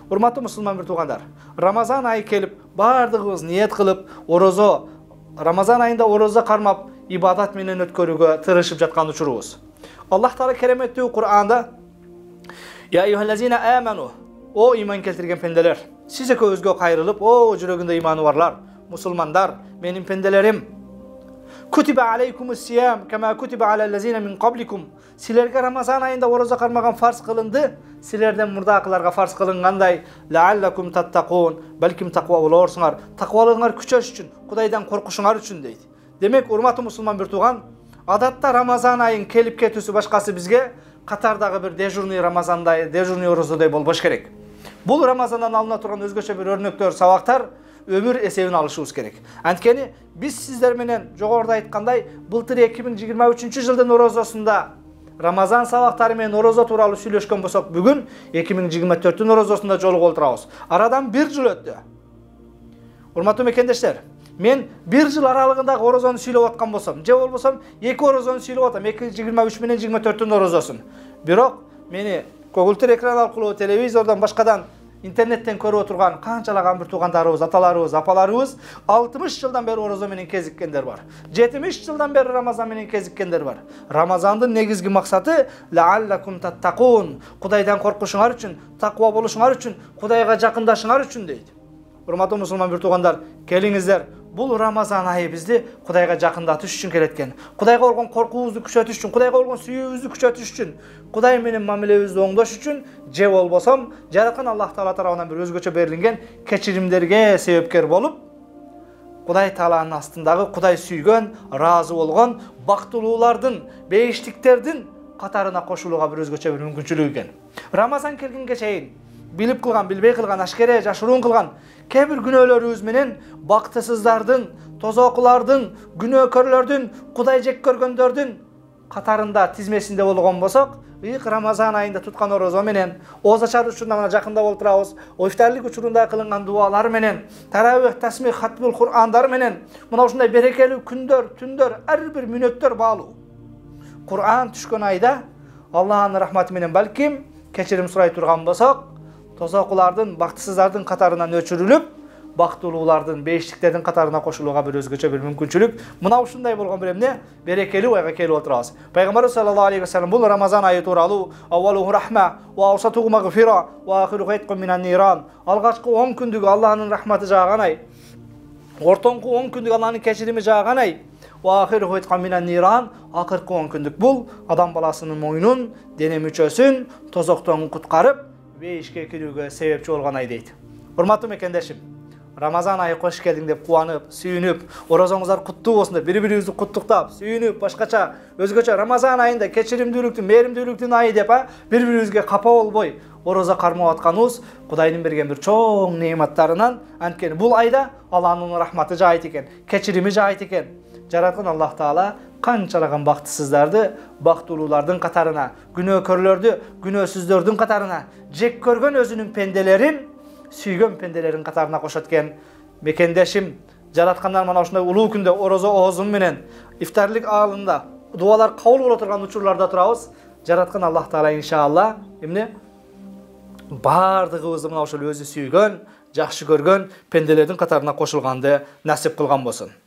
Урматтуу мусулман бир туугандар, Рамазан айы келип, бардыгыбыз ниет кылып, Рамазан айында орозо кармап, ибадат менен өткөрүүгө тырышып жаткан учурубуз. Аллах Таала кереметтүү Кур'анда: "Я айюхаллазина аману", о иман келтирген пенделер, сиз экөөбүзгө кайрылып, о жүрөгүндө иманы барлар, мусулмандар, менин пенделерим, кутиба алейкумус сиям кама кутиба алаллазина мин qablikum. Силерге Рамазан айында орозо кармаган фарз кылынды, силерден мурдакыларга фарз кылынгандай, лааллакум таттакун, балким таква болорсуңар, таквалыгыңар күчөш үчүн, Кудайдан коркушуңар үчүн дейт. Демек, урматтуу мусулман бир тууган, адатта Рамазан айын келип кетүүсү башкасы бизге катардагы бир дежурный Рамазандай, дежурный орозодой болбош керек. Бул Рамазандан алына турган өзгөчө бир өрнөктөр, сабактар өмүр эсебин алышыбыз керек. Анткени биз сиздер менен жогоруда айткандай, былтыр 2023 жылдын орозосунда Рамазан сабактары менен орозо тууралуу сүйлөшкөн болсок, бүгүн 2024 орозосунда жолугуп отурабыз. Арадан 1 жыл өттү. Урматтуу мекендештер, мен 1 жыл аралыгындагы орозону сүйлөп аткан болсом, же болбосом 2 орозону сүйлөп атам, 2023 менен 24 орозосун. Бирок мени көгүлтүр экран аркылуу, телевизордон, башкадан, интернеттен көрүп отурган канчалаган бир туугандарыбыз, аталарыбыз, апаларыбыз 60 жылдан бери орозо менен кезиккендер бар. 70 жылдан бери Рамазан менен кезиккендер бар. Рамазандын негизги максаты лааллакум таттакун, Кудайдан коркушуңар үчүн, таква болушуңар үчүн, Кудайга жакындашыңар үчүн дейт. Урматтуу мусулман бир туугандар, келиңиздер, бул Рамазан айы бизди Кудайга жакындатыш үчүн келеткен. Кудайга болгон коркуубузду күчөтүш үчүн, Кудайга болгон сүйүүбүздү күчөтүш үчүн, Кудай менен мамилебизди оңдош үчүн, же болбосом, жараткан Аллах Таала тарабынан бир өзгөчө берилген кечиримдерге себепкер болуп, Кудай Тааланын астындагы Кудай сүйгөн, ыраазы болгон бактылуулардын, бейиштиктердин катарына кошулууга бир өзгөчө бир мүмкүнчүлүк экен. Рамазан келгенге чейин билип кылган, билбей кылган, ашкере, жашыруун кылган кээ бир күнөөлөрүбүз менен бактысыздардын, тозокулардын, күнөөкөрлөрдүн, Кудай жек көргөндөрдүн катарында тизмесинде болгон болсок, Рамазан айында туткан орозо менен, ооз ачар учурунда мына жакында болуп турабыз, ифтарлык учурунда кылынган дуалар менен, таравих, тасмих, хатмул Кур'андар менен, мына ушундай берекелүү күндөр, түндөр, ар бир мүнөттөр баалуу. Кур'ан түшкөн айда Аллахтын рахматы менен балким кечирим сурай турган болсок, тозокулардын, бактысыздардын катарынан өчүрүлүп, бактылуулардын, бейиштиктердин катарына кошулууга бир өзгөчө бир мүмкүнчүлүк. Мына ушундай болгон бир эмне берекелүү айга келип отурабыз. Пайгамбарыбыз саллаллаху алейхи ва саллям бул Рамазан айы тууралуу аввалуху рахма ва авсатуху магфира ва ахируху иткун минан ниран. Алгачкы 10 күндүгү Аллахтын рахматы жааган ай, ортоңку 10 күндүгү Аллахтын кечирими жааган ай, ва ахируху иткун минан ниран. Акыркы 10 күндүк бул адам баласынын мойнун, дене мүчөсүн тозоктон куткарып, бейишке кирүүгө себепчи болгон ай дейт. Урматтуу мекендешим, Рамазан айы кош келдиң деп кубанып, сүйүнүп, орозоңуздар куттуу болсун деп бири-бирибизди куттуктап, сүйүнүп, башкача өзгөчө Рамазан айында кечиримдүүлүктүн, мээримдүүлүктүн айы деп бири-бирибизге капа болбой орозо кармап атканыбыз Кудайдын берген бир чоң неаматтарынан. Анткени бул айда Аллахтын рахматы жаайт экен, кечирими жаайт экен. Жараткан Аллах Таала канчалаган бактысыздарды бактылуулардын катарына, күнөөкөрлөрдү күнөөсүздөрдүн катарына, жек көргөн өзүнүн пенделерин сүйгөн пенделерин катарына кошот экен. Мекендешим, жараткандар мана ушундай улуу күндө орозо оозум менен ифтарлык аалында дуалар кабыл боло турган учурларда турабыз. Жараткан Аллах Таала иншалла эмне бардыгыбызды мына ошол өзү сүйгөн, жакшы көргөн пенделердин катарына кошулганды насип кылган болсун.